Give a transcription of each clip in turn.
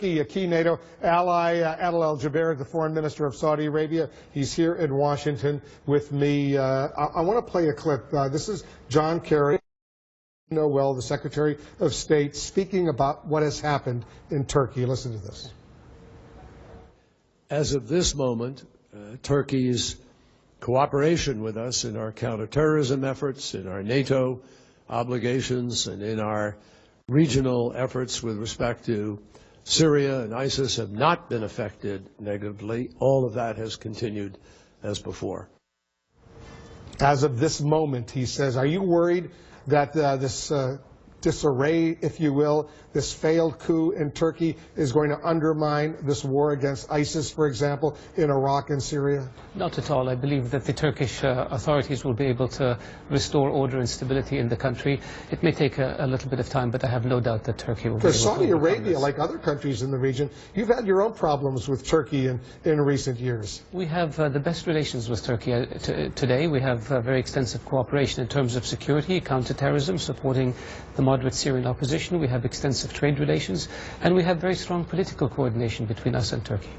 A key NATO ally, Adel Al-Jubeir, the Foreign Minister of Saudi Arabia. He's here in Washington with me. I want to play a clip. This is John Kerry, you know well, the Secretary of State, speaking about what has happened in Turkey. Listen to this. As of this moment, Turkey's cooperation with us in our counterterrorism efforts, in our NATO obligations, and in our regional efforts with respect to Syria and ISIS have not been affected negatively. All of that has continued as before. As of this moment, he says, are you worried that this disarray, if you will, this failed coup in Turkey is going to undermine this war against ISIS, for example, in Iraq and Syria? Not at all. I believe that the Turkish authorities will be able to restore order and stability in the country. It may take a little bit of time, but I have no doubt that Turkey will be able to overcome this. Saudi Arabia, like other countries in the region, you've had your own problems with Turkey in recent years. We have the best relations with Turkey today. We have very extensive cooperation in terms of security, counterterrorism, supporting the moderate Syrian opposition. We have extensive trade relations, and we have very strong political coordination between us and Turkey.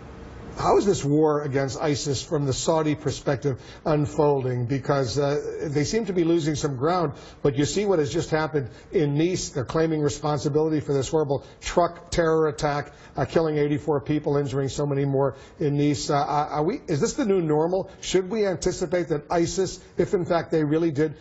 How is this war against ISIS from the Saudi perspective unfolding? Because they seem to be losing some ground, but you see what has just happened in Nice. They're claiming responsibility for this horrible truck terror attack, killing 84 people, injuring so many more in Nice. Is this the new normal? Should we anticipate that ISIS, if in fact they really did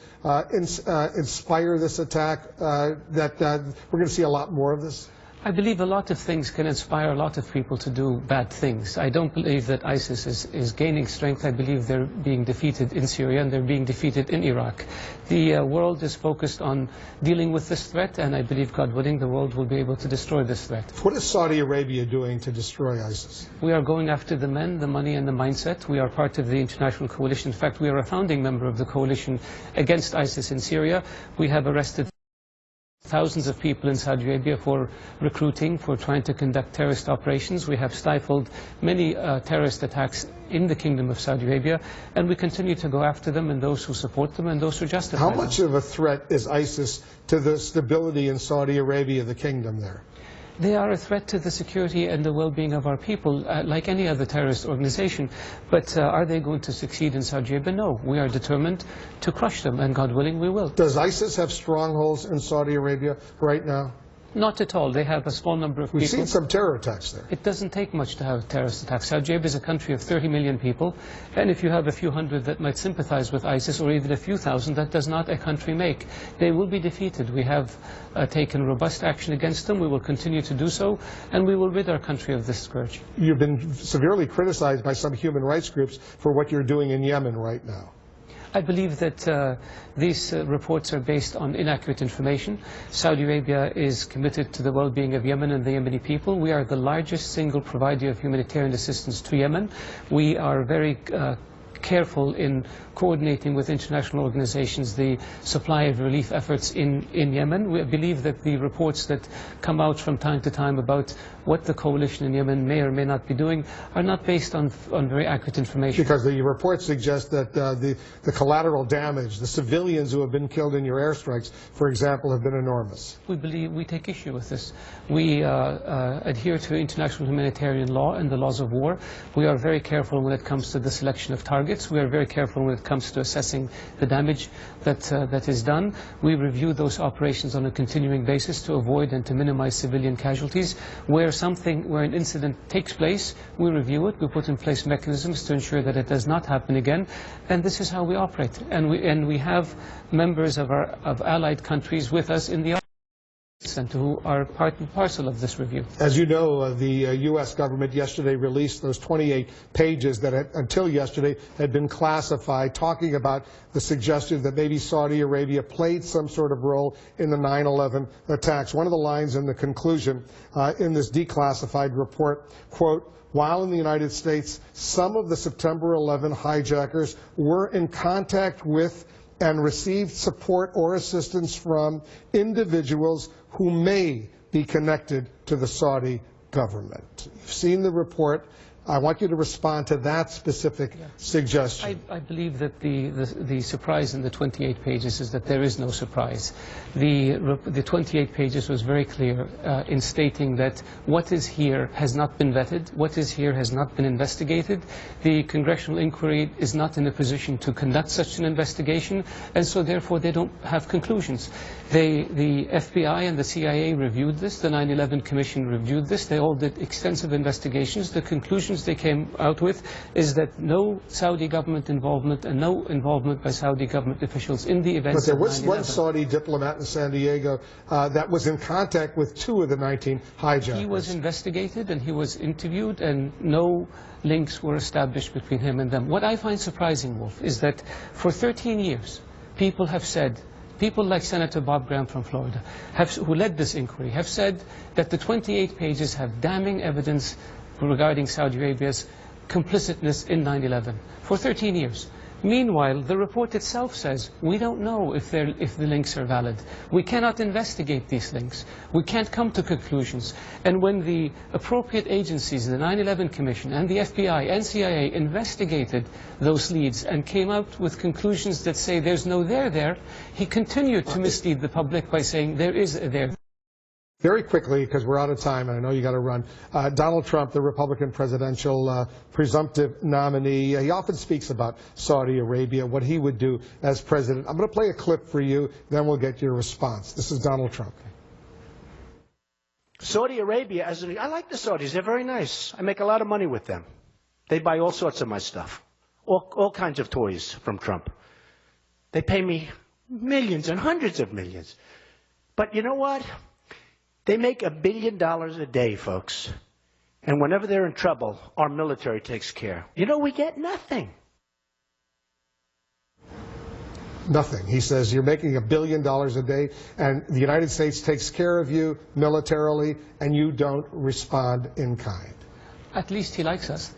inspire this attack, that we're going to see a lot more of this? I believe a lot of things can inspire a lot of people to do bad things. I don't believe that ISIS is gaining strength. I believe they're being defeated in Syria and they're being defeated in Iraq. The world is focused on dealing with this threat, and I believe, God willing, the world will be able to destroy this threat. What is Saudi Arabia doing to destroy ISIS? We are going after the men, the money, and the mindset. We are part of the international coalition. In fact, we are a founding member of the coalition against ISIS in Syria. We have arrested thousands of people in Saudi Arabia for recruiting, for trying to conduct terrorist operations. We have stifled many terrorist attacks in the Kingdom of Saudi Arabia, and we continue to go after them and those who support them and those who justify them. How much of a threat is ISIS to the stability in Saudi Arabia, the kingdom there? They are a threat to the security and the well-being of our people, like any other terrorist organization. But are they going to succeed in Saudi Arabia? No. We are determined to crush them, and God willing, we will. Does ISIS have strongholds in Saudi Arabia right now? Not at all. They have a small number of people. We've seen some terror attacks there. It doesn't take much to have terrorist attacks. Saudi Arabia is a country of 30 million people, and if you have a few hundred that might sympathize with ISIS, or even a few thousand, that does not a country make. They will be defeated. We have taken robust action against them. We will continue to do so, and we will rid our country of this scourge. You've been severely criticized by some human rights groups for what you're doing in Yemen right now. I believe that these reports are based on inaccurate information. Saudi Arabia is committed to the well-being of Yemen and the Yemeni people. We are the largest single provider of humanitarian assistance to Yemen. We are very careful in coordinating with international organizations the supply of relief efforts in Yemen. We believe that the reports that come out from time to time about what the coalition in Yemen may or may not be doing are not based on very accurate information. Because the reports suggest that the collateral damage, the civilians who have been killed in your airstrikes, for example, have been enormous. We take issue with this. We adhere to international humanitarian law and the laws of war. We are very careful when it comes to the selection of targets. We are very careful when it comes to assessing the damage that is done. We review those operations on a continuing basis to avoid and to minimize civilian casualties. Where an incident takes place, we review it. We put in place mechanisms to ensure that it does not happen again. And this is how we operate. And we have members of allied countries with us in the and who are part and parcel of this review. As you know, the U.S. government yesterday released those 28 pages that until yesterday had been classified, talking about the suggestion that maybe Saudi Arabia played some sort of role in the 9/11 attacks. One of the lines in the conclusion in this declassified report, quote, while in the United States, some of the September 11 hijackers were in contact with and received support or assistance from individuals who may be connected to the Saudi government. You've seen the report. I want you to respond to that specific suggestion. I believe that the surprise in the 28 pages is that there is no surprise. The 28 pages was very clear in stating that what is here has not been vetted, what is here has not been investigated. The congressional inquiry is not in a position to conduct such an investigation, and so therefore they don't have conclusions. The FBI and the CIA reviewed this, the 9/11 Commission reviewed this, they all did extensive investigations. The conclusions they came out with is that no Saudi government involvement and no involvement by Saudi government officials in the events of 9/11. But there was one Saudi diplomat in San Diego that was in contact with 2 of the 19 hijackers. He was investigated and he was interviewed, and no links were established between him and them. What I find surprising, Wolf, is that for 13 years, people have said, people like Senator Bob Graham from Florida, who led this inquiry, have said that the 28 pages have damning evidence regarding Saudi Arabia's complicitness in 9/11 for 13 years. Meanwhile, the report itself says we don't know if the links are valid. We cannot investigate these links. We can't come to conclusions. And when the appropriate agencies, the 9/11 Commission and the FBI and CIA, investigated those leads and came out with conclusions that say there's no there, he continued to mislead the public by saying there is a there. Very quickly, because we're out of time, and I know you got to run. Donald Trump, the Republican presidential presumptive nominee, he often speaks about Saudi Arabia, what he would do as president. I'm going to play a clip for you, then we'll get your response. This is Donald Trump. Saudi Arabia, I like the Saudis. They're very nice. I make a lot of money with them. They buy all sorts of my stuff, all kinds of toys from Trump. They pay me millions and hundreds of millions. But you know what? They make $1 billion a day, folks. And whenever they're in trouble, our military takes care. You know, we get nothing. Nothing. He says you're making $1 billion a day, and the United States takes care of you militarily, and you don't respond in kind. At least he likes us.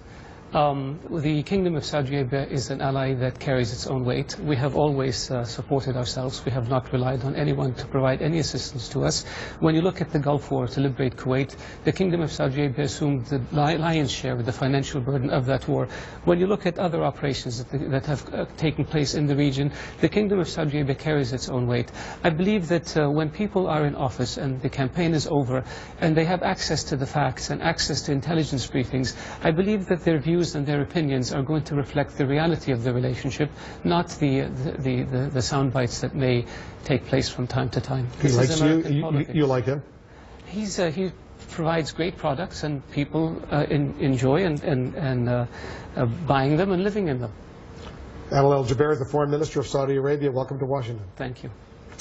The Kingdom of Saudi Arabia is an ally that carries its own weight. We have always supported ourselves. We have not relied on anyone to provide any assistance to us. When you look at the Gulf War to liberate Kuwait, the Kingdom of Saudi Arabia assumed the lion's share of the financial burden of that war. When you look at other operations that have taken place in the region, the Kingdom of Saudi Arabia carries its own weight. I believe that when people are in office and the campaign is over and they have access to the facts and access to intelligence briefings, I believe that their views and their opinions are going to reflect the reality of the relationship, not the sound bites that may take place from time to time. He likes you. You like him? He provides great products, and people enjoy and buying them and living in them. Adel Al-Jubeir is the Foreign Minister of Saudi Arabia. Welcome to Washington. Thank you.